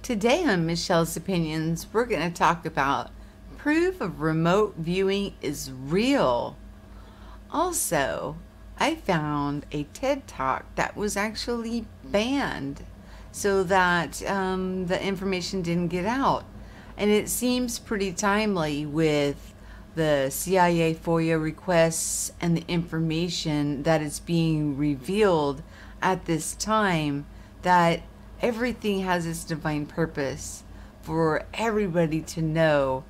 Today on Michelle's Opinions, we're going to talk about proof of remote viewing is real. Also, I found a TED Talk that was actually banned so that the information didn't get out. And it seems pretty timely with the CIA FOIA requests and the information that is being revealed at this time, that everything has its divine purpose for everybody to know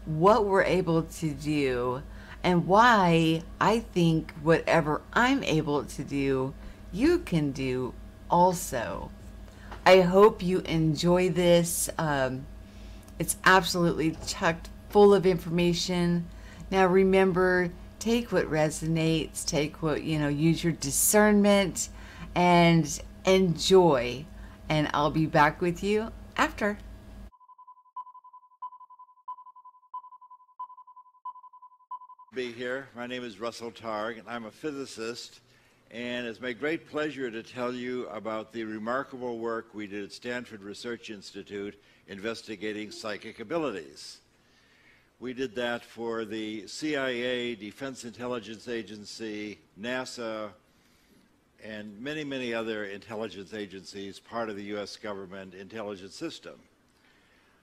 what we're able to do and why I think whatever I'm able to do, you can do also. I hope you enjoy this. It's absolutely chocked full of information. Now remember, take what resonates, take what, use your discernment and enjoy. And I'll be back with you after. Be here. My name is Russel Targ, and I'm a physicist, and it's my great pleasure to tell you about the remarkable work we did at Stanford Research Institute investigating psychic abilities. We did that for the CIA, Defense Intelligence Agency, NASA, and many, many other intelligence agencies, part of the U.S. government intelligence system.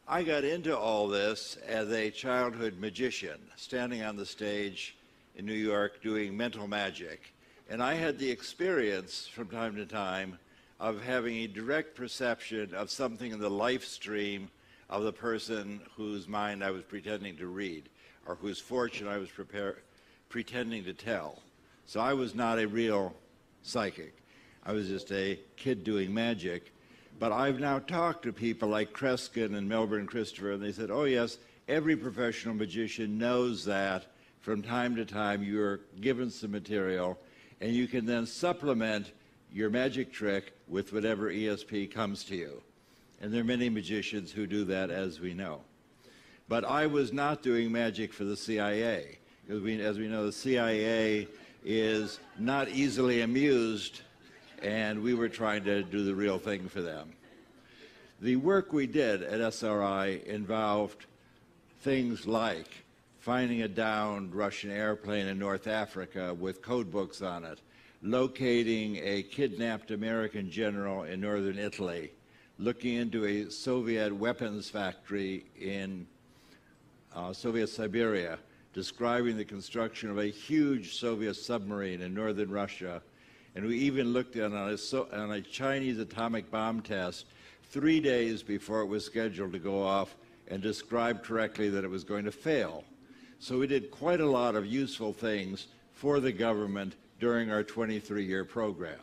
I got into all this as a childhood magician, standing on the stage in New York doing mental magic. And I had the experience from time to time of having a direct perception of something in the life stream of the person whose mind I was pretending to read, or whose fortune I was pretending to tell. So I was not a real psychic. I was just a kid doing magic. But I've now talked to people like Kreskin and Melbourne Christopher, and they said, oh yes, every professional magician knows that from time to time you're given some material, and you can then supplement your magic trick with whatever ESP comes to you. And there are many magicians who do that, as we know. But I was not doing magic for the CIA. Because as we know, the CIA is not easily amused, and we were trying to do the real thing for them. The work we did at SRI involved things like finding a downed Russian airplane in North Africa with code books on it, locating a kidnapped American general in northern Italy, looking into a Soviet weapons factory in Soviet Siberia, describing the construction of a huge Soviet submarine in northern Russia. And we even looked on a Chinese atomic bomb test 3 days before it was scheduled to go off, and described correctly that it was going to fail. So we did quite a lot of useful things for the government during our 23-year program.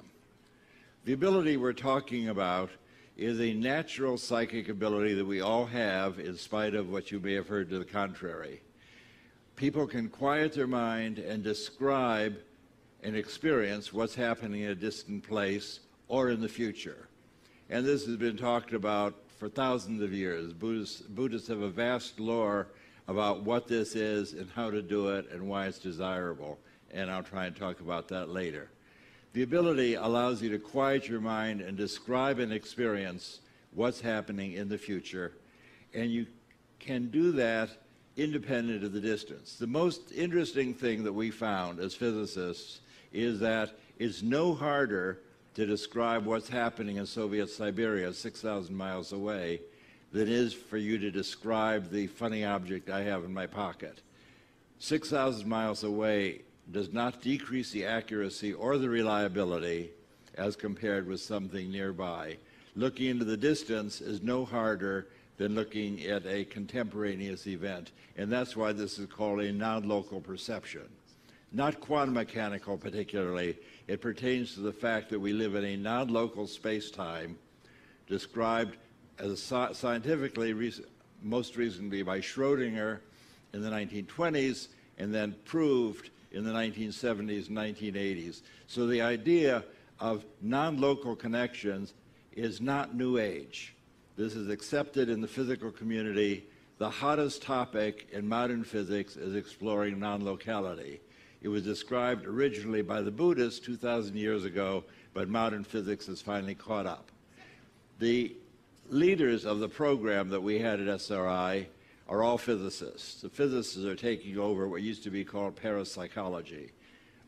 The ability we're talking about is a natural psychic ability that we all have, in spite of what you may have heard to the contrary. People can quiet their mind and describe and experience what's happening in a distant place or in the future. And this has been talked about for thousands of years. Buddhists have a vast lore about what this is and how to do it and why it's desirable. And I'll try and talk about that later. The ability allows you to quiet your mind and describe and experience what's happening in the future. And you can do that independent of the distance. The most interesting thing that we found as physicists is that it's no harder to describe what's happening in Soviet Siberia 6,000 miles away than it is for you to describe the funny object I have in my pocket. 6,000 miles away does not decrease the accuracy or the reliability as compared with something nearby. Looking into the distance is no harder than looking at a contemporaneous event, and that's why this is called a non-local perception. Not quantum mechanical particularly. It pertains to the fact that we live in a non-local space-time described as scientifically most recently by Schrodinger in the 1920s and then proved in the 1970s and 1980s. So the idea of non-local connections is not new age. This is accepted in the physical community. The hottest topic in modern physics is exploring non-locality. It was described originally by the Buddhists 2,000 years ago, but modern physics has finally caught up. The leaders of the program that we had at SRI are all physicists. The physicists are taking over what used to be called parapsychology.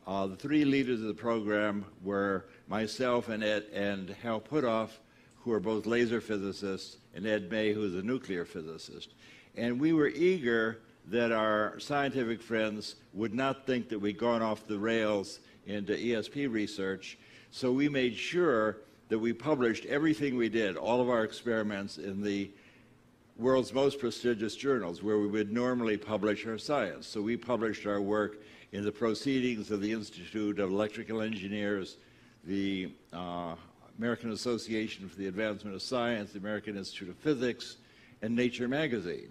The three leaders of the program were myself and Hal Puthoff, who are both laser physicists, and Ed May, who is a nuclear physicist. And we were eager that our scientific friends would not think that we'd gone off the rails into ESP research, so we made sure that we published everything we did, all of our experiments, in the world's most prestigious journals where we would normally publish our science. So we published our work in the Proceedings of the Institute of Electrical Engineers, the American Association for the Advancement of Science, the American Institute of Physics, and Nature magazine.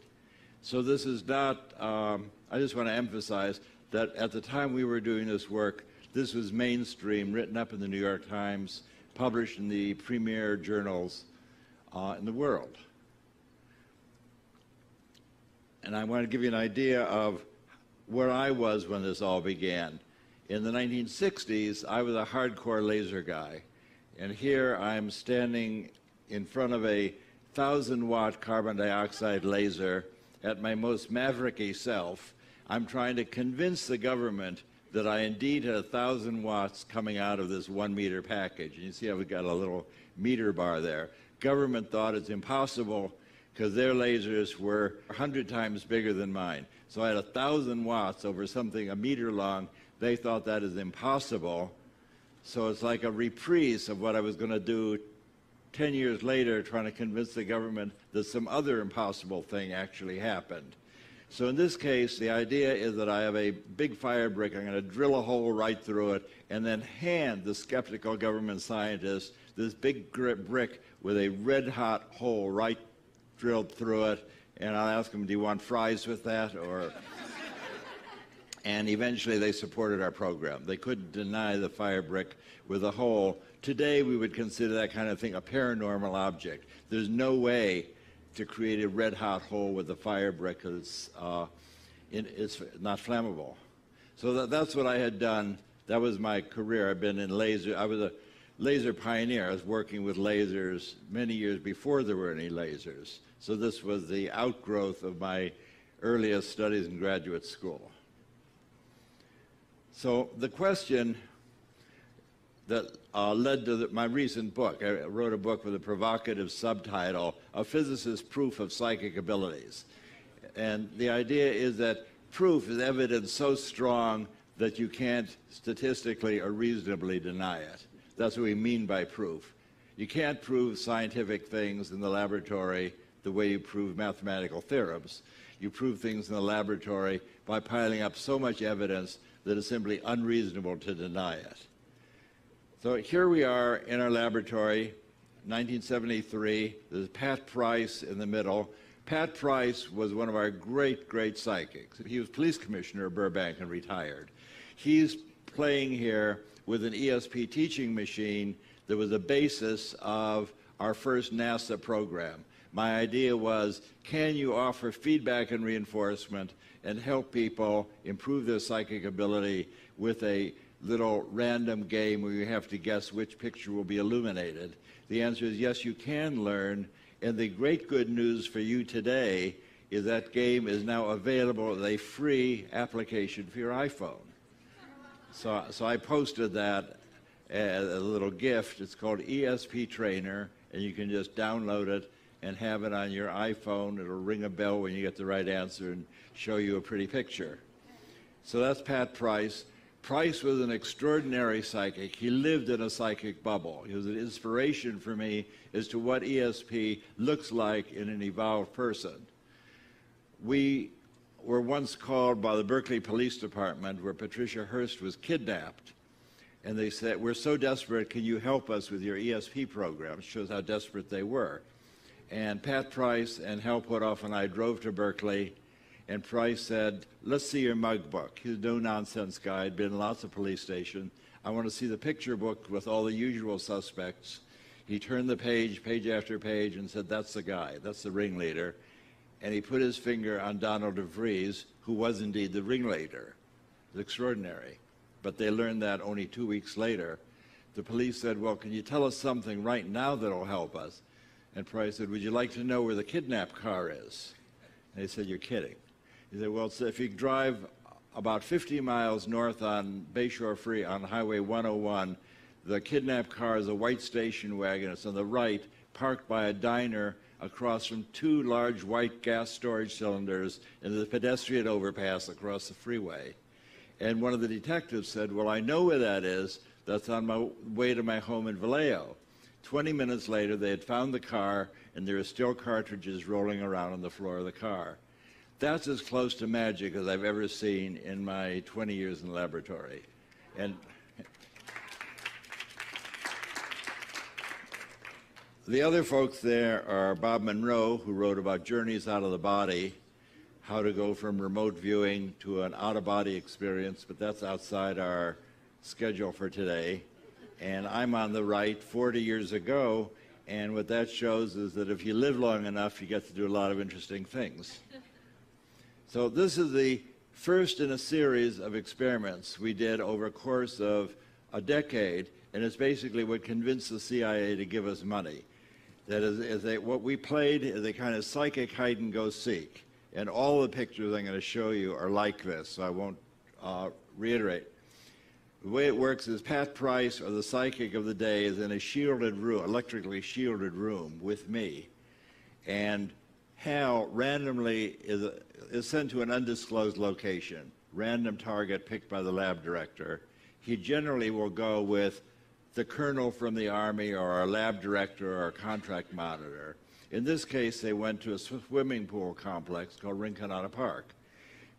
So this is not, I just want to emphasize that at the time we were doing this work, this was mainstream, written up in the New York Times, published in the premier journals in the world. And I want to give you an idea of where I was when this all began. In the 1960s, I was a hardcore laser guy. And here I'm standing in front of a 1,000-watt carbon dioxide laser at my most mavericky self. I'm trying to convince the government that I indeed had 1,000 watts coming out of this 1-meter package. And you see how we've got a little meter bar there. Government thought it's impossible because their lasers were 100 times bigger than mine. So I had 1,000 watts over something a meter long. They thought that is impossible. So it's like a reprise of what I was going to do 10 years later, trying to convince the government that some other impossible thing actually happened. So in this case, the idea is that I have a big fire brick. I'm going to drill a hole right through it and then hand the skeptical government scientists this big brick with a red-hot hole right drilled through it. And I'll ask them, do you want fries with that? Or... And eventually they supported our program. They couldn't deny the fire brick with a hole. Today we would consider that kind of thing a paranormal object. There's no way to create a red-hot hole with a fire brick because it's not flammable. So that's what I had done. That was my career. I've been in laser. I was a laser pioneer. I was working with lasers many years before there were any lasers. So this was the outgrowth of my earliest studies in graduate school. So the question that led to my recent book, I wrote a book with a provocative subtitle, A Physicist's Proof of Psychic Abilities. And the idea is that proof is evidence so strong that you can't statistically or reasonably deny it. That's what we mean by proof. You can't prove scientific things in the laboratory the way you prove mathematical theorems. You prove things in the laboratory by piling up so much evidence that it's simply unreasonable to deny it. So here we are in our laboratory, 1973. There's Pat Price in the middle. Pat Price was one of our great, great psychics. He was police commissioner of Burbank and retired. He's playing here with an ESP teaching machine that was the basis of our first NASA program. My idea was, can you offer feedback and reinforcement and help people improve their psychic ability with a little random game where you have to guess which picture will be illuminated? The answer is yes, you can learn. And the great good news for you today is that game is now available as a free application for your iPhone. So I posted that as a little gift. It's called ESP Trainer, and you can just download it and have it on your iPhone. It'll ring a bell when you get the right answer and show you a pretty picture. So that's Pat Price. Price was an extraordinary psychic. He lived in a psychic bubble. He was an inspiration for me as to what ESP looks like in an evolved person. We were once called by the Berkeley Police Department, where Patricia Hearst was kidnapped, and they said, we're so desperate, can you help us with your ESP program? It shows how desperate they were. And Pat Price and Hal Puthoff and I drove to Berkeley, and Price said, let's see your mug book. He's a no-nonsense guy, had been in lots of police stations. I want to see the picture book with all the usual suspects. He turned the page, page after page, and said, that's the guy, that's the ringleader. And he put his finger on Donald DeVries, who was indeed the ringleader. It was extraordinary. But they learned that only 2 weeks later. The police said, well, can you tell us something right now that'll help us? And Price said, would you like to know where the kidnapped car is? And he said, you're kidding. He said, well, so if you drive about 50 miles north on Bayshore Free on Highway 101, the kidnapped car is a white station wagon. It's on the right, parked by a diner across from two large white gas storage cylinders in the pedestrian overpass across the freeway. And one of the detectives said, well, I know where that is. That's on my way to my home in Vallejo. 20 minutes later, they had found the car, and there were still cartridges rolling around on the floor of the car. That's as close to magic as I've ever seen in my 20 years in the laboratory. And the other folks there are Bob Monroe, who wrote about journeys out of the body, how to go from remote viewing to an out-of-body experience, but that's outside our schedule for today. And I'm on the right 40 years ago, and what that shows is that if you live long enough, you get to do a lot of interesting things. So this is the first in a series of experiments we did over a course of a decade, and it's basically what convinced the CIA to give us money. That is, what we played is a kind of psychic hide and go seek. And all the pictures I'm going to show you are like this, so I won't reiterate. The way it works is Pat Price, or the psychic of the day, is in a shielded room, electrically shielded room with me. And Hal randomly is sent to an undisclosed location, random target picked by the lab director. He generally will go with the colonel from the Army or our lab director or contract monitor. In this case, they went to a swimming pool complex called Rinconada Park.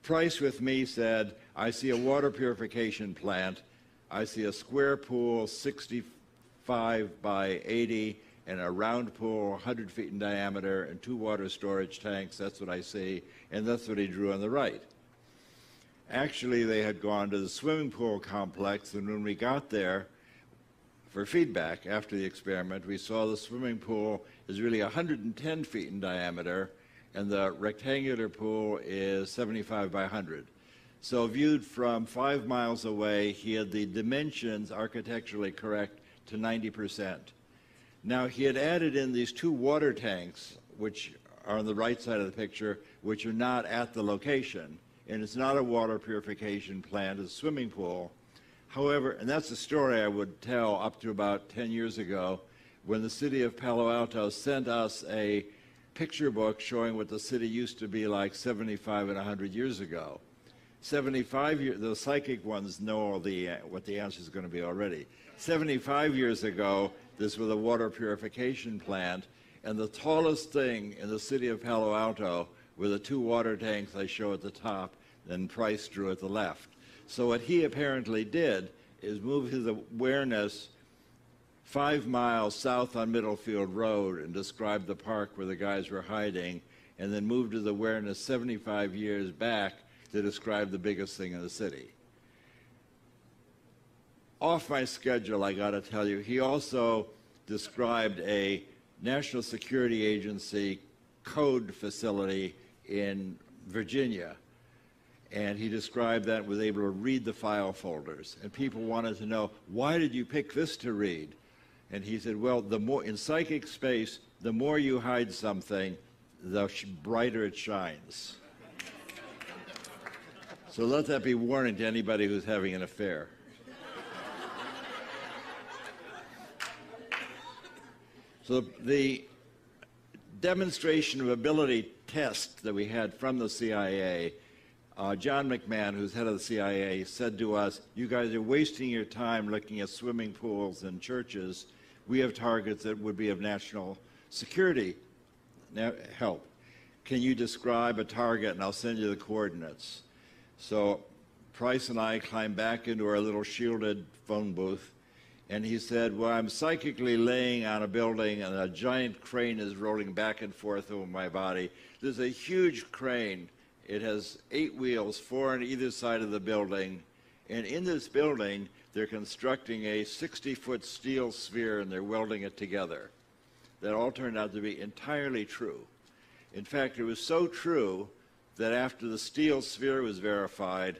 Price with me said, I see a water purification plant. I see a square pool 65 by 80 and a round pool 100 feet in diameter and 2 water storage tanks. That's what I see, and that's what he drew on the right. Actually, they had gone to the swimming pool complex, and when we got there for feedback after the experiment, we saw the swimming pool is really 110 feet in diameter, and the rectangular pool is 75 by 100. So viewed from 5 miles away, he had the dimensions architecturally correct to 90%. Now, he had added in these 2 water tanks, which are on the right side of the picture, which are not at the location. And it's not a water purification plant, it's a swimming pool. However, and that's a story I would tell up to about 10 years ago, when the city of Palo Alto sent us a picture book showing what the city used to be like 75 and 100 years ago. 75 years, the psychic ones know what the answer is going to be already. 75 years ago, this was a water purification plant, and the tallest thing in the city of Palo Alto were the 2 water tanks I show at the top, and Price drew at the left. So what he apparently did is move his awareness 5 miles south on Middlefield Road and describe the park where the guys were hiding, and then moved his awareness 75 years back to describe the biggest thing in the city. Off my schedule, I got to tell you, he also described a National Security Agency code facility in Virginia. And he described that and was able to read the file folders. And people wanted to know, why did you pick this to read? And he said, well, the more in psychic space, the more you hide something, the brighter it shines. So let that be warning to anybody who's having an affair. So the demonstration of ability test that we had from the CIA, John McMahon, who's head of the CIA, said to us, you guys are wasting your time looking at swimming pools and churches. We have targets that would be of national security help. Can you describe a target, and I'll send you the coordinates. So Price and I climbed back into our little shielded phone booth, and he said, well, I'm psychically laying on a building, and a giant crane is rolling back and forth over my body. There's a huge crane. It has 8 wheels, 4 on either side of the building. And in this building, they're constructing a 60-foot steel sphere, and they're welding it together. That all turned out to be entirely true. In fact, it was so true that after the steel sphere was verified,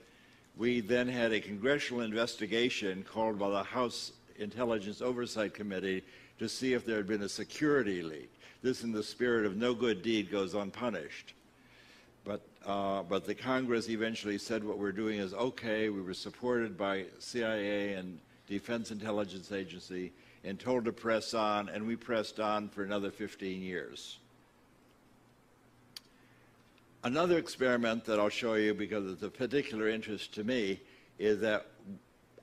we then had a congressional investigation called by the House Intelligence Oversight Committee to see if there had been a security leak. this in the spirit of no good deed goes unpunished. But the Congress eventually said what we're doing is okay. We were supported by CIA and Defense Intelligence Agency and told to press on, and we pressed on for another 15 years. Another experiment that I'll show you because it's of particular interest to me is that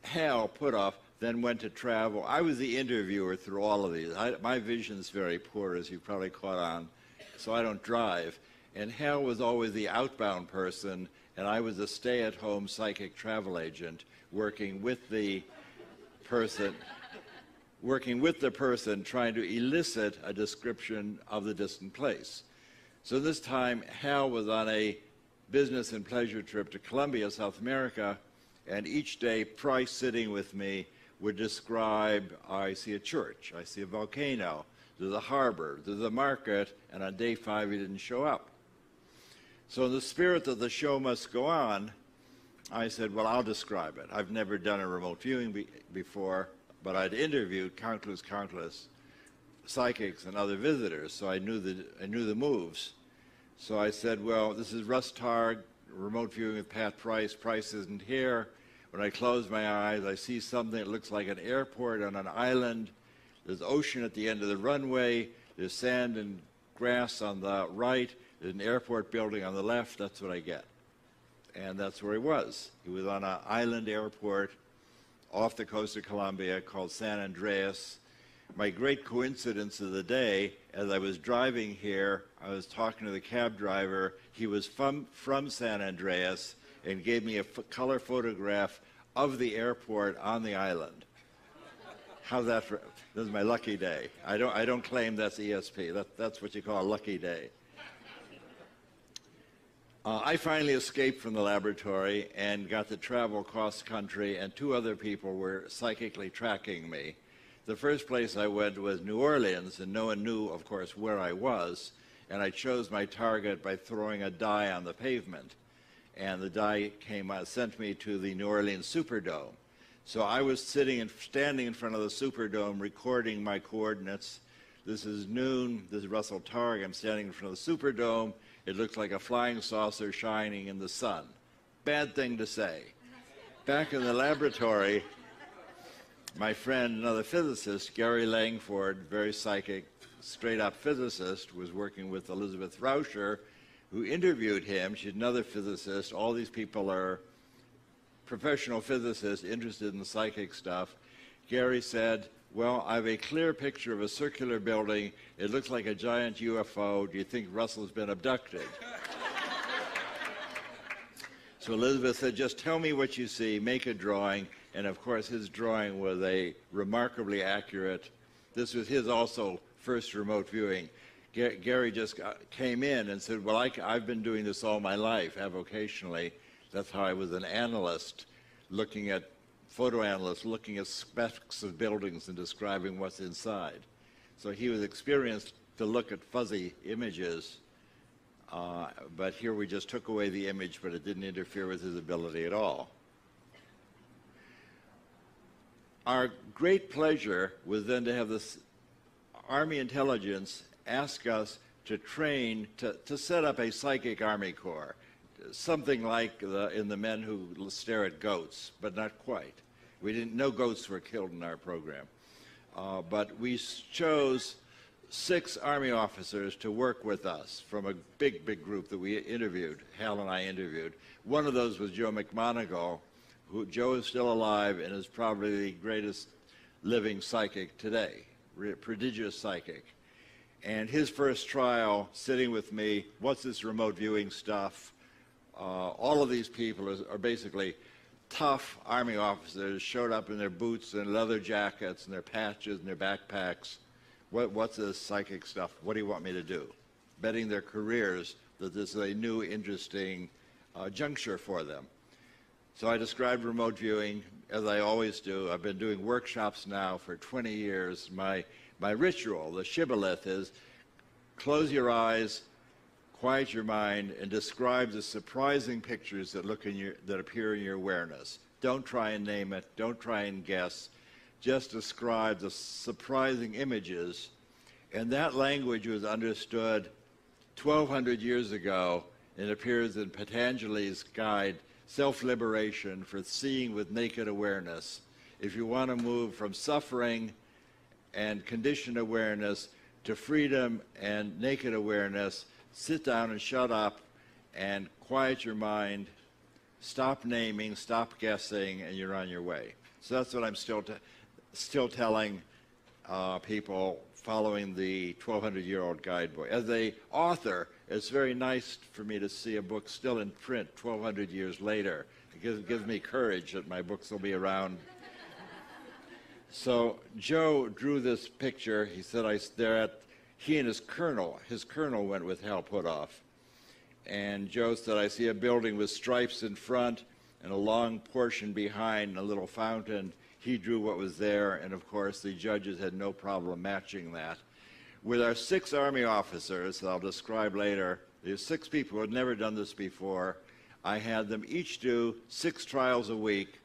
Hal Puthoff then went to travel. I was the interviewer through all of these. My vision's very poor, as you've probably caught on, so I don't drive. And Hal was always the outbound person, and I was a stay-at-home psychic travel agent working with the person trying to elicit a description of the distant place. So this time, Hal was on a business and pleasure trip to Colombia, South America, and each day, Price sitting with me would describe, I see a church, I see a volcano, there's a harbor, there's a market, and on day 5 he didn't show up. So in the spirit that the show must go on, I said, well, I'll describe it. I've never done a remote viewing before, but I'd interviewed countless psychics and other visitors, so I knew the moves. So I said, well, this is Russ Targ, remote viewing with Pat Price. Price isn't here. When I close my eyes, I see something that looks like an airport on an island. There's ocean at the end of the runway. There's sand and grass on the right. There's an airport building on the left. That's what I get. And that's where he was. He was on an island airport off the coast of Colombia called San Andreas. My great coincidence of the day, as I was driving here, I was talking to the cab driver. He was from San Andreas and gave me a color photograph of the airport on the island. How's that for, this is my lucky day. I don't claim that's ESP. That's what you call a lucky day. I finally escaped from the laboratory and got to travel across country, and 2 other people were psychically tracking me. The first place I went was New Orleans, and no one knew, of course, where I was, and I chose my target by throwing a die on the pavement. And the die sent me to the New Orleans Superdome. So I was standing in front of the Superdome recording my coordinates. This is noon, this is Russel Targ, I'm standing in front of the Superdome. It looks like a flying saucer shining in the sun. Bad thing to say. Back in the laboratory, my friend, another physicist, Gary Langford, very psychic, straight-up physicist, was working with Elizabeth Rauscher, who interviewed him. She's another physicist. All these people are professional physicists interested in psychic stuff. Gary said, well, I have a clear picture of a circular building. It looks like a giant UFO. Do you think Russell's been abducted? So Elizabeth said, just tell me what you see, make a drawing. And of course, his drawing was a remarkably accurate. This was his also first remote viewing. Gary just came in and said, well, I've been doing this all my life, avocationally. That's how I was an analyst, photo analyst, looking at specks of buildings and describing what's inside. So he was experienced to look at fuzzy images, but here we just took away the image, but it didn't interfere with his ability at all. Our great pleasure was then to have this Army intelligence ask us to train, to set up a psychic Army Corps, something like in the Men Who Stare at Goats, but not quite. No goats were killed in our program. But we chose 6 Army officers to work with us from a big group that we interviewed, Hal and I interviewed. One of those was Joe McMoneagle, who Joe is still alive and is probably the greatest living psychic today, prodigious psychic. And his first trial, sitting with me, what's this remote viewing stuff? All of these people are basically tough Army officers, showed up in their boots and leather jackets and their patches and their backpacks. What's this psychic stuff? What do you want me to do? Betting their careers that this is a new, interesting juncture for them. So I described remote viewing, as I always do. I've been doing workshops now for 20 years. My ritual, the shibboleth, is close your eyes, quiet your mind, and describe the surprising pictures that appear in your awareness. Don't try and name it. Don't try and guess. Just describe the surprising images, And that language was understood 1,200 years ago and appears in Patanjali's guide, Self-Liberation for Seeing with Naked Awareness. If you want to move from suffering and conditioned awareness to freedom and naked awareness, sit down and shut up and quiet your mind, stop naming, stop guessing, and you're on your way. So that's what I'm still telling people following the 1,200-year-old guidebook. As an author, it's very nice for me to see a book still in print 1,200 years later. It gives me courage that my books will be around. So Joe drew this picture. He said he and his colonel went with Hal Puthoff. And Joe said, I see a building with stripes in front and a long portion behind and a little fountain. He drew what was there, and of course the judges had no problem matching that. With our 6 Army officers, that I'll describe later, there's 6 people who had never done this before. I had them each do 6 trials a week,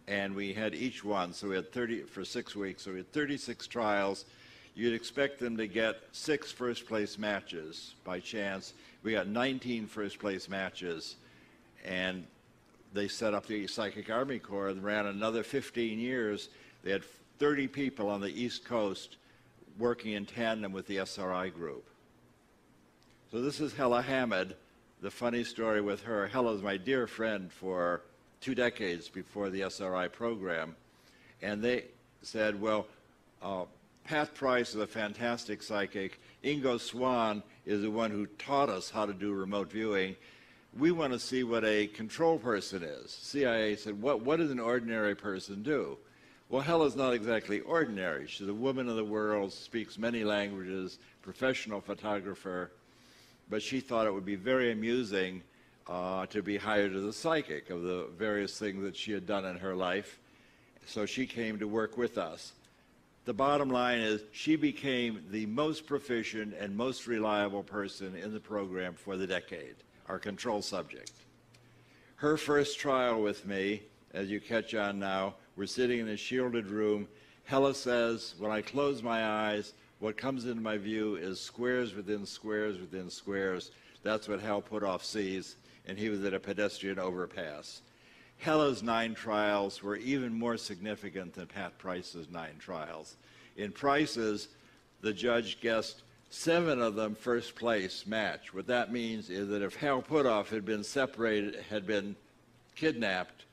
and we had each one, so we had 30 for 6 weeks, so we had 36 trials. You'd expect them to get 6 first-place matches by chance. We got 19 first-place matches, and they set up the Psychic Army Corps and ran another 15 years. They had 30 people on the East Coast working in tandem with the SRI group. So this is Hella Hamid. The funny story with her, Hella is my dear friend for 2 decades before the SRI program. And they said, well, Pat Price is a fantastic psychic. Ingo Swann is the one who taught us how to do remote viewing. We want to see what a control person is. CIA said, what does an ordinary person do? Well, Hella's not exactly ordinary. She's a woman of the world, speaks many languages, professional photographer, but she thought it would be very amusing to be hired as a psychic of the various things that she had done in her life. So she came to work with us. The bottom line is she became the most proficient and most reliable person in the program for the decade, our control subject. Her first trial with me, as you catch on now, we're sitting in a shielded room. Hella says, when I close my eyes, what comes into my view is squares within squares within squares. That's what Hal Puthoff sees, and he was at a pedestrian overpass. Hella's 9 trials were even more significant than Pat Price's 9 trials. In Price's, the judge guessed 7 of them first place match. What that means is that if Hal Puthoff had been separated, had been kidnapped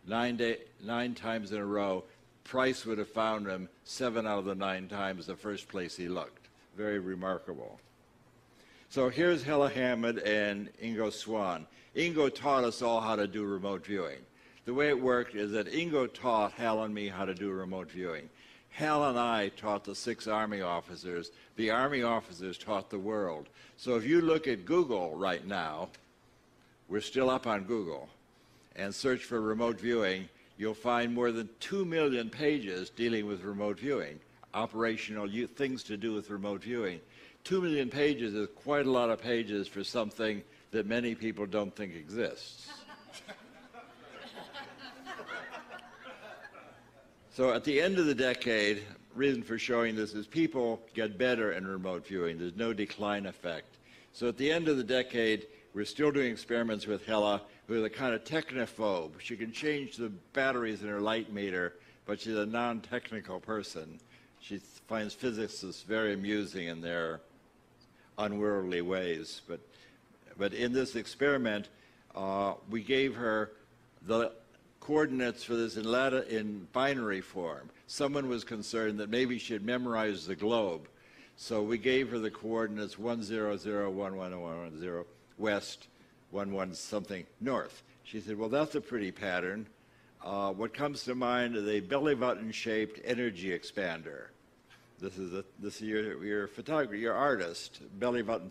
9 times in a row, Price would have found him 7 out of the 9 times the first place he looked. Very remarkable. So here's Hella Hamid and Ingo Swann. Ingo taught us all how to do remote viewing. The way it worked is that Ingo taught Hal and me how to do remote viewing. Hal and I taught the 6 Army officers. The Army officers taught the world. So if you look at Google right now, we're still up on Google, and search for remote viewing, you'll find more than 2 million pages dealing with remote viewing, operational things to do with remote viewing. 2 million pages is quite a lot of pages for something that many people don't think exists. So at the end of the decade, reason for showing this is people get better in remote viewing. There's no decline effect. So at the end of the decade, we're still doing experiments with Hella, who is a kind of technophobe. She can change the batteries in her light meter, but she's a non-technical person. She finds physicists very amusing in their unworldly ways. But in this experiment, we gave her the coordinates for this in binary form. Someone was concerned that maybe she had memorized the globe. So we gave her the coordinates 1001110 west, 11 something north. She said, well, that's a pretty pattern. What comes to mind is a belly button shaped energy expander. This is your photographer, your artist, belly button.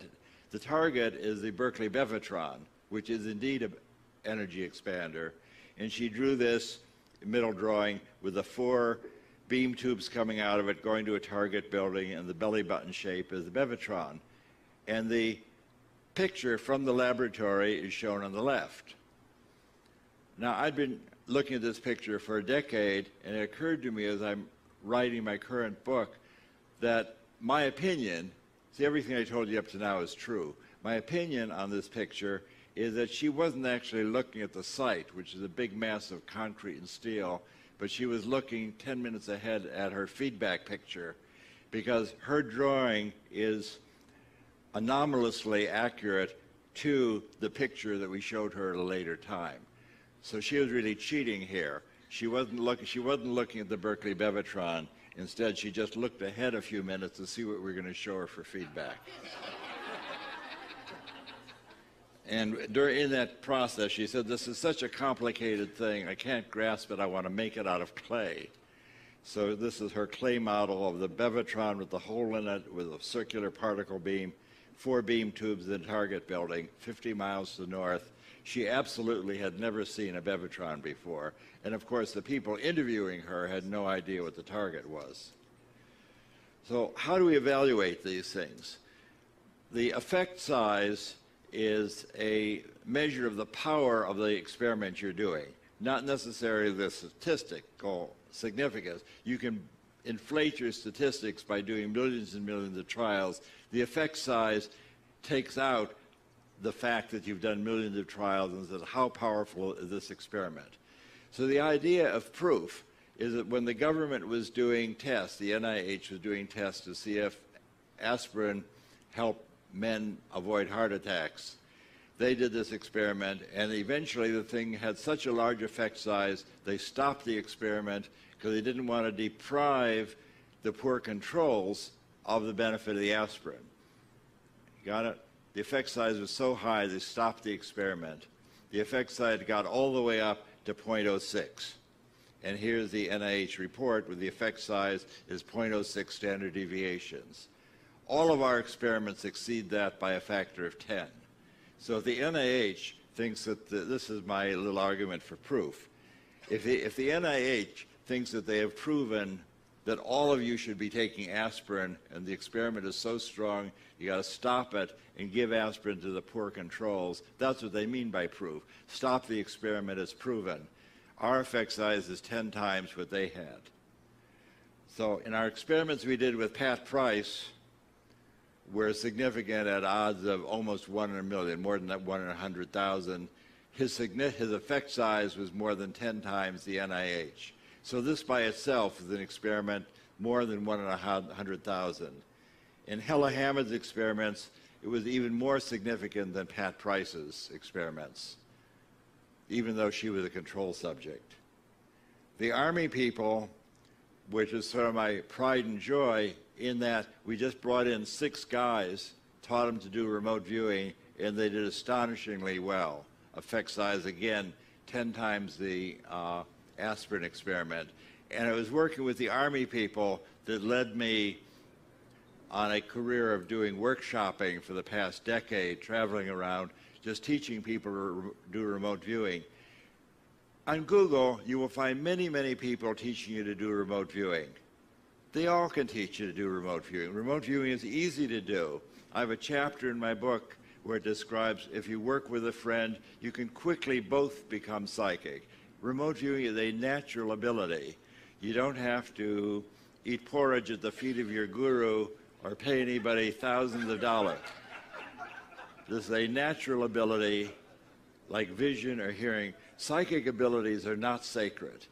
The target is the Berkeley Bevatron, which is indeed an energy expander. And she drew this middle drawing with the 4 beam tubes coming out of it, going to a target building, and the belly button shape is the Bevatron. And the picture from the laboratory is shown on the left. Now, I'd been looking at this picture for a decade, and it occurred to me as I'm writing my current book that my opinion, see, everything I told you up to now is true. My opinion on this picture is that she wasn't actually looking at the site, which is a big mass of concrete and steel, but she was looking 10 minutes ahead at her feedback picture, because her drawing is anomalously accurate to the picture that we showed her at a later time. So she was really cheating here. She wasn't looking at the Berkeley Bevatron. Instead, she just looked ahead a few minutes to see what we were going to show her for feedback. And in that process, she said, "This is such a complicated thing. I can't grasp it. I want to make it out of clay." So this is her clay model of the Bevatron with the hole in it with a circular particle beam, 4 beam tubes in the Target building, 50 miles to the north. She absolutely had never seen a Bevatron before. And of course, the people interviewing her had no idea what the target was. So how do we evaluate these things? The effect size is a measure of the power of the experiment you're doing, not necessarily the statistical significance. You can inflate your statistics by doing millions and millions of trials. The effect size takes out the fact that you've done millions of trials and says, how powerful is this experiment? So the idea of proof is that when the government was doing tests, the NIH was doing tests to see if aspirin helped men avoid heart attacks. They did this experiment, and eventually the thing had such a large effect size, they stopped the experiment because they didn't want to deprive the poor controls of the benefit of the aspirin. Got it? The effect size was so high, they stopped the experiment. The effect size got all the way up to 0.06. And here's the NIH report where the effect size is 0.06 standard deviations. All of our experiments exceed that by a factor of 10. So if the NIH thinks that this is my little argument for proof, if the NIH thinks that they have proven that all of you should be taking aspirin and the experiment is so strong you got to stop it and give aspirin to the poor controls, that's what they mean by proof. Stop the experiment, it's proven. Our effect size is 10 times what they had. So in our experiments we did with Pat Price, were significant at odds of almost 1 in a million, more than that 1 in 100,000. His effect size was more than 10 times the NIH. So this by itself is an experiment more than 1 in 100,000. In Hella Hammond's experiments, it was even more significant than Pat Price's experiments, even though she was a control subject. The Army people, which is sort of my pride and joy, in that we just brought in 6 guys, taught them to do remote viewing, and they did astonishingly well. Effect size, again, 10 times the aspirin experiment. And I was working with the Army people that led me on a career of doing workshopping for the past decade, traveling around, just teaching people to do remote viewing. On Google, you will find many, many people teaching you to do remote viewing. They all can teach you to do remote viewing. Remote viewing is easy to do. I have a chapter in my book where it describes if you work with a friend, you can quickly both become psychic. Remote viewing is a natural ability. You don't have to eat porridge at the feet of your guru or pay anybody thousands of dollars. This is a natural ability like vision or hearing. Psychic abilities are not sacred.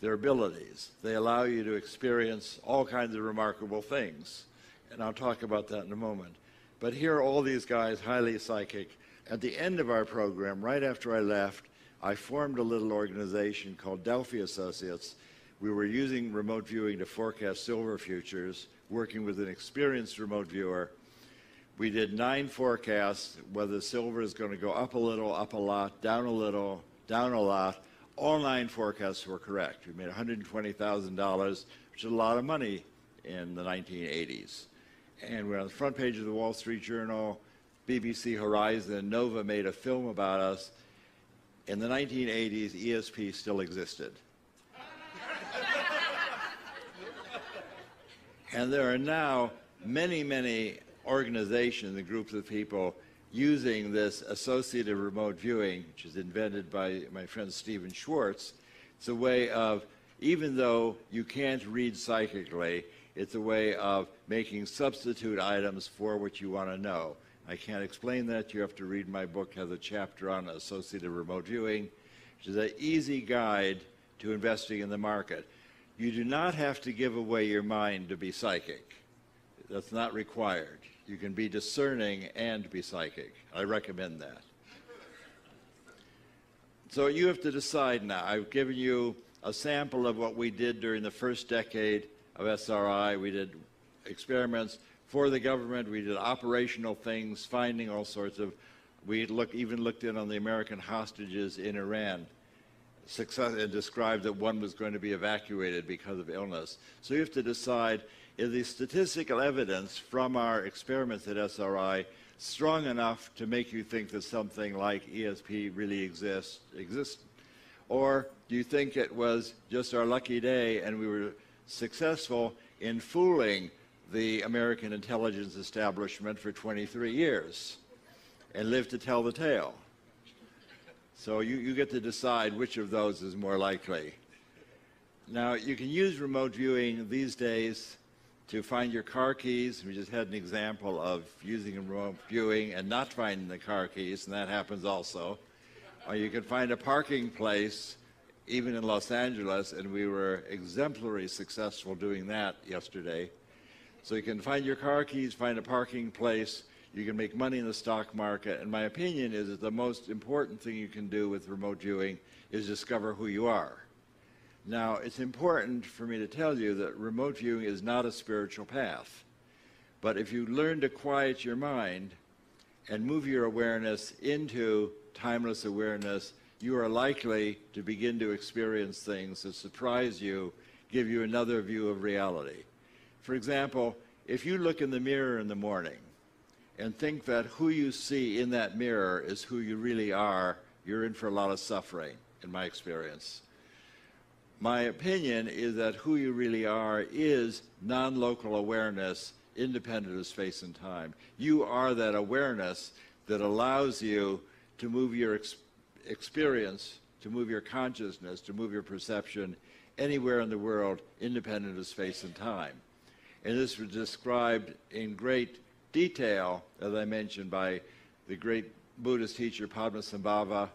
They're abilities. They allow you to experience all kinds of remarkable things. And I'll talk about that in a moment. But here are all these guys, highly psychic. At the end of our program, right after I left, I formed a little organization called Delphi Associates. We were using remote viewing to forecast silver futures, working with an experienced remote viewer. We did 9 forecasts, whether silver is going to go up a little, up a lot, down a little, down a lot. All 9 forecasts were correct. We made $120,000, which is a lot of money in the 1980s. And we're on the front page of the Wall Street Journal, BBC Horizon, Nova made a film about us. In the 1980s, ESP still existed. And there are now many, many organizations and groups of people using this associative remote viewing, which is invented by my friend Stephen Schwartz. It's a way of, even though you can't read psychically, It's a way of making substitute items for what you want to know. I can't explain that. You have to read my book, has a chapter on associative remote viewing, which is an easy guide to investing in the market. You do not have to give away your mind to be psychic. That's not required. You can be discerning and be psychic. I recommend that. So you have to decide now. I've given you a sample of what we did during the first decade of SRI. We did experiments for the government. We did operational things, finding all sorts of, even looked in on the American hostages in Iran, and described that one was going to be evacuated because of illness. So you have to decide, is the statistical evidence from our experiments at SRI strong enough to make you think that something like ESP really exists? Or do you think it was just our lucky day and we were successful in fooling the American intelligence establishment for 23 years and lived to tell the tale? So you get to decide which of those is more likely. Now, you can use remote viewing these days to find your car keys. We just had an example of using remote viewing and not finding the car keys, and that happens also. Or you can find a parking place, even in Los Angeles, and we were exemplary successful doing that yesterday. So you can find your car keys, find a parking place, you can make money in the stock market, and my opinion is that the most important thing you can do with remote viewing is discover who you are. Now, it's important for me to tell you that remote viewing is not a spiritual path. But if you learn to quiet your mind and move your awareness into timeless awareness, you are likely to begin to experience things that surprise you, give you another view of reality. For example, if you look in the mirror in the morning and think that who you see in that mirror is who you really are, you're in for a lot of suffering, in my experience. My opinion is that who you really are is non-local awareness, independent of space and time. You are that awareness that allows you to move your experience, to move your consciousness, to move your perception anywhere in the world, independent of space and time. And this was described in great detail, as I mentioned, by the great Buddhist teacher Padmasambhava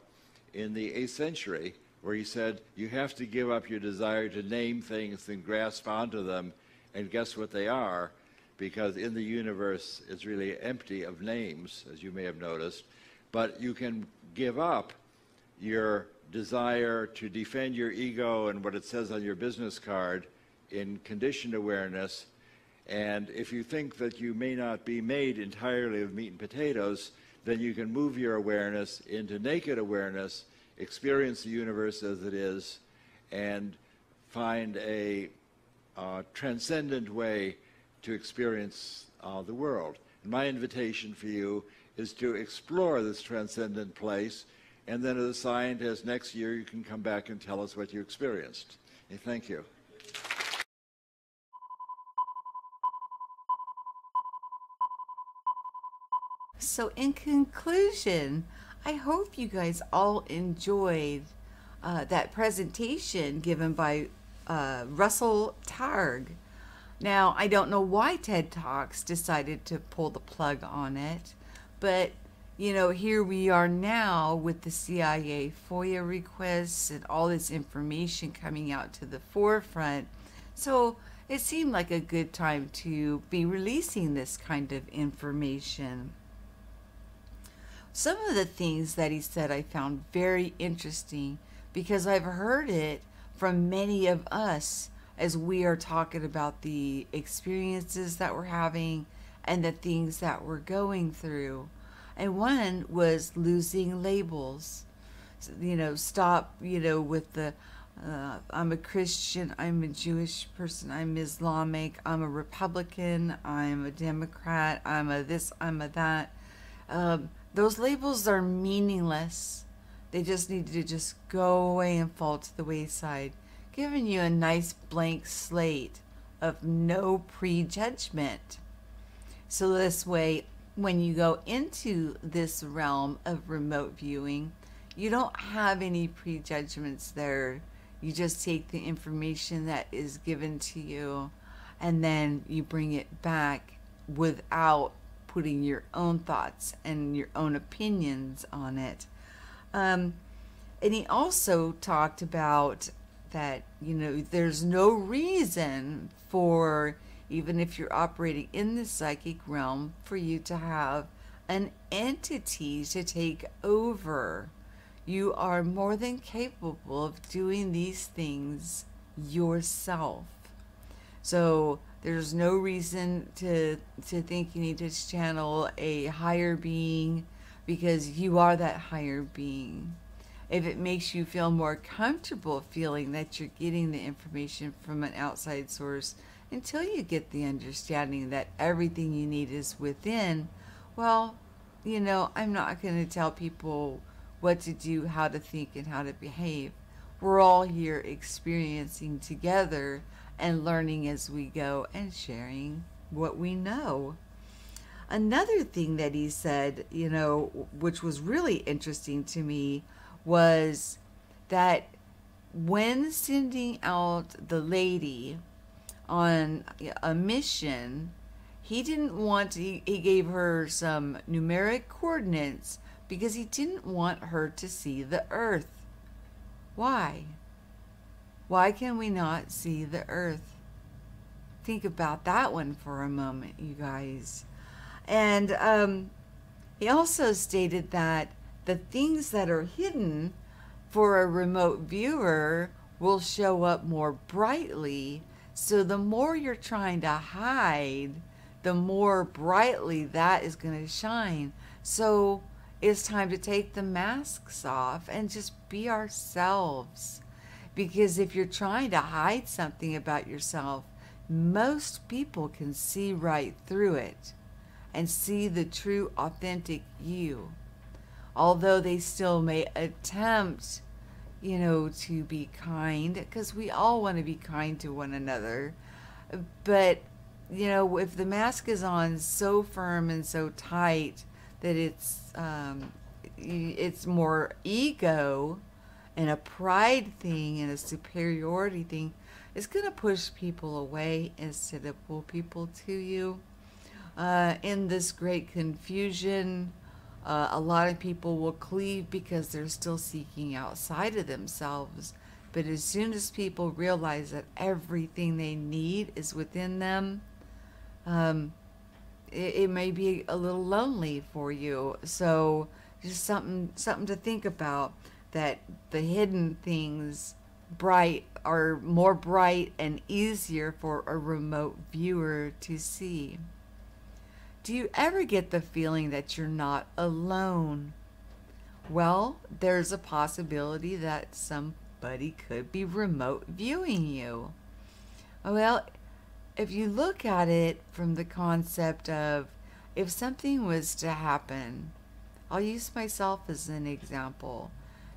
in the 8th century, where he said, you have to give up your desire to name things and grasp onto them and guess what they are, because in the universe it's really empty of names, as you may have noticed. But you can give up your desire to defend your ego and what it says on your business card in conditioned awareness. And if you think that you may not be made entirely of meat and potatoes, then you can move your awareness into naked awareness, experience the universe as it is, and find a transcendent way to experience the world. And my invitation for you is to explore this transcendent place, and then as a scientist next year you can come back and tell us what you experienced. Okay, thank you. So in conclusion, I hope you guys all enjoyed that presentation given by Russel Targ. Now, I don't know why TED Talks decided to pull the plug on it, but, you know, here we are now with the CIA FOIA requests and all this information coming out to the forefront. So it seemed like a good time to be releasing this kind of information. Some of the things that he said I found very interesting because I've heard it from many of us as we are talking about the experiences that we're having and the things that we're going through. And one was losing labels. So, you know, stop, you know, with the I'm a Christian, I'm a Jewish person, I'm Islamic, I'm a Republican, I'm a Democrat, I'm a this, I'm a that. Those labels are meaningless. They just need to just go away and fall to the wayside, giving you a nice blank slate of no prejudgment. So this way, when you go into this realm of remote viewing, you don't have any prejudgments there. You just take the information that is given to you and then you bring it back without putting your own thoughts and your own opinions on it. And he also talked about that, there's no reason for, even if you're operating in the psychic realm, for you to have an entity to take over. You are more than capable of doing these things yourself. So there's no reason to think you need to channel a higher being, because you are that higher being. If it makes you feel more comfortable feeling that you're getting the information from an outside source until you get the understanding that everything you need is within, well, I'm not going to tell people what to do, how to think, and how to behave. We're all here experiencing together and learning as we go and sharing what we know. Another thing that he said, which was really interesting to me, was that when sending out the lady on a mission, he didn't want to, he gave her some numeric coordinates because he didn't want her to see the earth. Why? Why can we not see the earth? Think about that one for a moment, you guys. And he also stated that the things that are hidden for a remote viewer will show up more brightly. So the more you're trying to hide, the more brightly that is going to shine. So it's time to take the masks off and just be ourselves. Because if you're trying to hide something about yourself, most people can see right through it and see the true, authentic you. Although they still may attempt, to be kind, because we all want to be kind to one another. But, if the mask is on so firm and so tight that it's more ego and a pride thing and a superiority thing, it's going to push people away instead of pull people to you. In this great confusion, a lot of people will cleave because they're still seeking outside of themselves. But as soon as people realize that everything they need is within them, it may be a little lonely for you. So just something to think about, that the hidden things are more bright and easier for a remote viewer to see. Do you ever get the feeling that you're not alone? Well, there's a possibility that somebody could be remote viewing you. Well, if you look at it from the concept of, if something was to happen, I'll use myself as an example.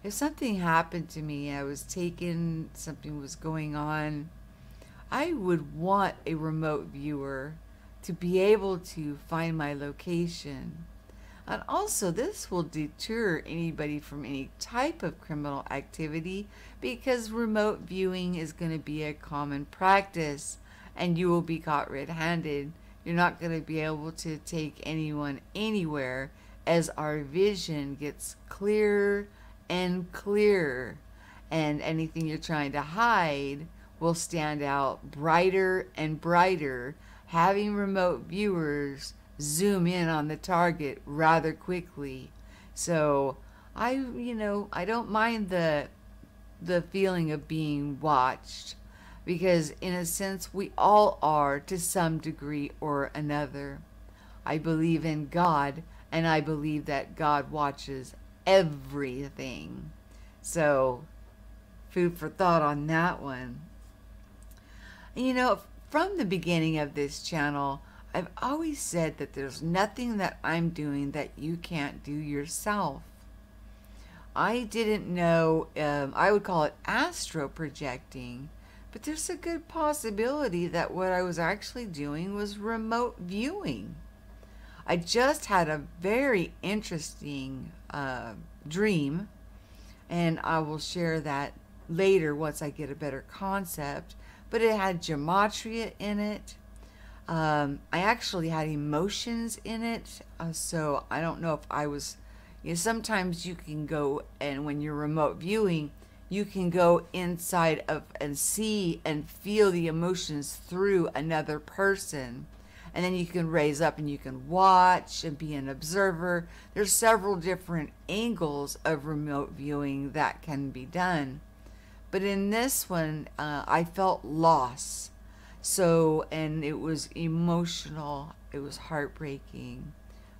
If something happened to me, I was taken, something was going on, I would want a remote viewer to be able to find my location. And also, this will deter anybody from any type of criminal activity, because remote viewing is going to be a common practice and you will be caught red-handed. You're not going to be able to take anyone anywhere as our vision gets clearer and clearer, and anything you're trying to hide will stand out brighter and brighter, having remote viewers zoom in on the target rather quickly. So I don't mind the feeling of being watched, because in a sense we all are to some degree or another. I believe in God, and I believe that God watches everything. So food for thought on that one. From the beginning of this channel, I've always said that there's nothing that I'm doing that you can't do yourself. I didn't know, I would call it astro projecting, but there's a good possibility that what I was actually doing was remote viewing. I just had a very interesting dream, and I will share that later once I get a better concept. but it had gematria in it. I actually had emotions in it, so I don't know if I was, sometimes you can go, and when you're remote viewing, you can go inside of and see and feel the emotions through another person. And then you can raise up and you can watch and be an observer. There's several different angles of remote viewing that can be done. But in this one, I felt loss. So, and it was emotional. It was heartbreaking.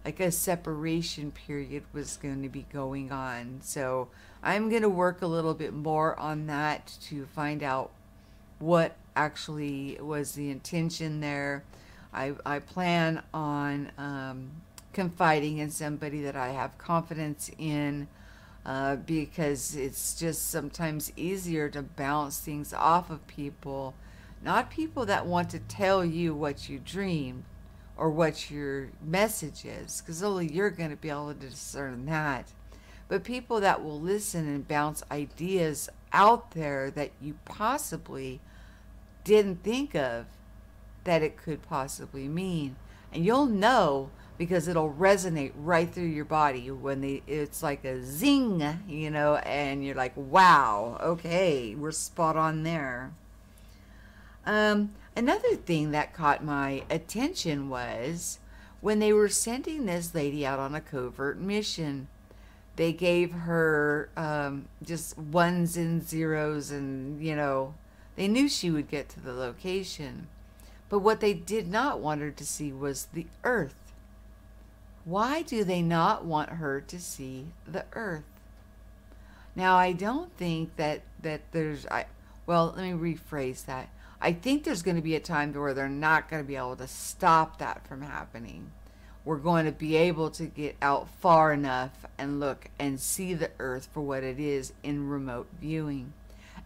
Like a separation period was going to be going on. So I'm going to work a little bit more on that to find out what actually was the intention there. I plan on confiding in somebody that I have confidence in, because it's just sometimes easier to bounce things off of people, not people that want to tell you what you dreamed or what your message is, because only you're going to be able to discern that, but people that will listen and bounce ideas out there that you possibly didn't think of that it could possibly mean. And you'll know because it'll resonate right through your body when it's like a zing, and you're like, wow, okay, we're spot on there. Another thing that caught my attention was when they were sending this lady out on a covert mission. They gave her just ones and zeros, and they knew she would get to the location. But what they did not want her to see was the earth. Why do they not want her to see the earth? Now, I don't think that there's, well, let me rephrase that. I think there's going to be a time where they're not going to be able to stop that from happening. We're going to be able to get out far enough and look and see the earth for what it is in remote viewing.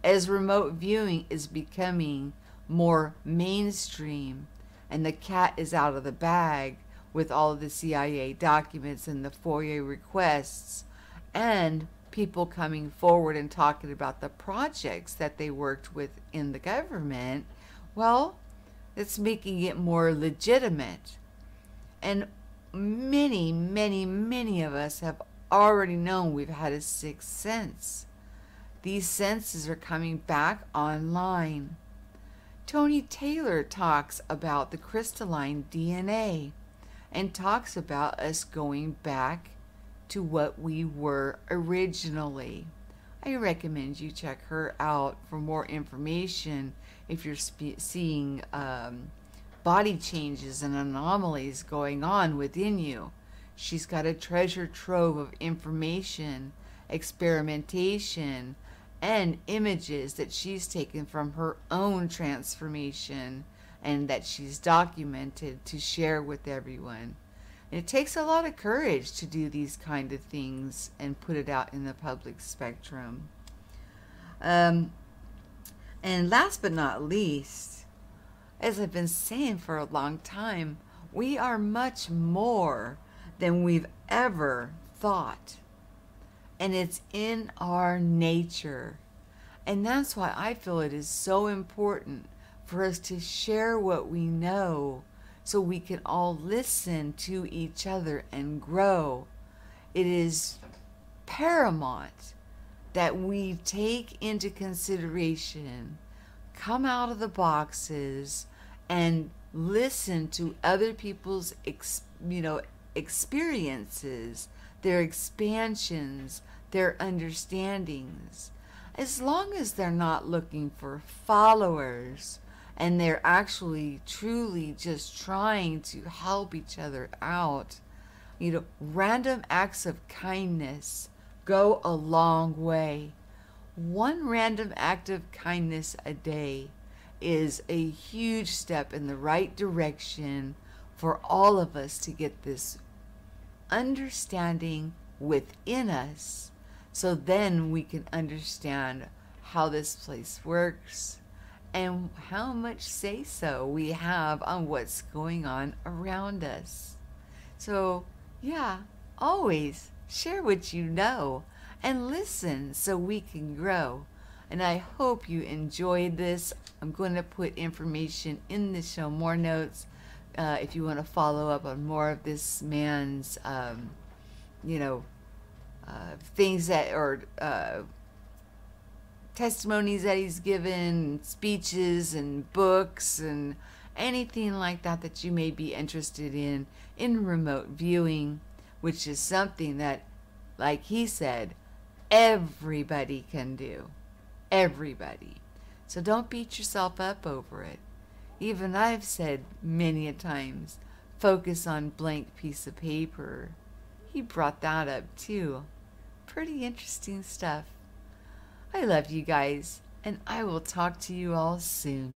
As remote viewing is becoming more mainstream and the cat is out of the bag with all of the CIA documents and the FOIA requests and people coming forward and talking about the projects that they worked with in the government, well, it's making it more legitimate. And many, many, many of us have already known we've had a sixth sense. These senses are coming back online. Tony Taylor talks about the crystalline DNA and talks about us going back to what we were originally. I recommend you check her out for more information if you're seeing body changes and anomalies going on within you. She's got a treasure trove of information, experimentation, and images that she's taken from her own transformation and that she's documented to share with everyone. And it takes a lot of courage to do these kind of things and put it out in the public spectrum. And last but not least, as I've been saying for a long time, we are much more than we've ever thought. And it's in our nature. And that's why I feel it is so important for us to share what we know so we can all listen to each other and grow. It is paramount that we take into consideration, come out of the boxes, and listen to other people's experiences, their expansions, their understandings. As long as they're not looking for followers and they're actually truly just trying to help each other out, random acts of kindness go a long way. One random act of kindness a day is a huge step in the right direction for all of us to get this understanding within us, so then we can understand how this place works and how much say-so we have on what's going on around us. So yeah, always share what you know and listen so we can grow. And I hope you enjoyed this I'm going to put information in the show, more notes, if you want to follow up on more of this man's, you know, things that, or testimonies that he's given, speeches and books and anything like that that you may be interested in remote viewing, which is something that, like he said, everybody can do. Everybody. So don't beat yourself up over it. Even I've said many a times, focus on blank piece of paper. He brought that up too. Pretty interesting stuff. I love you guys, and I will talk to you all soon.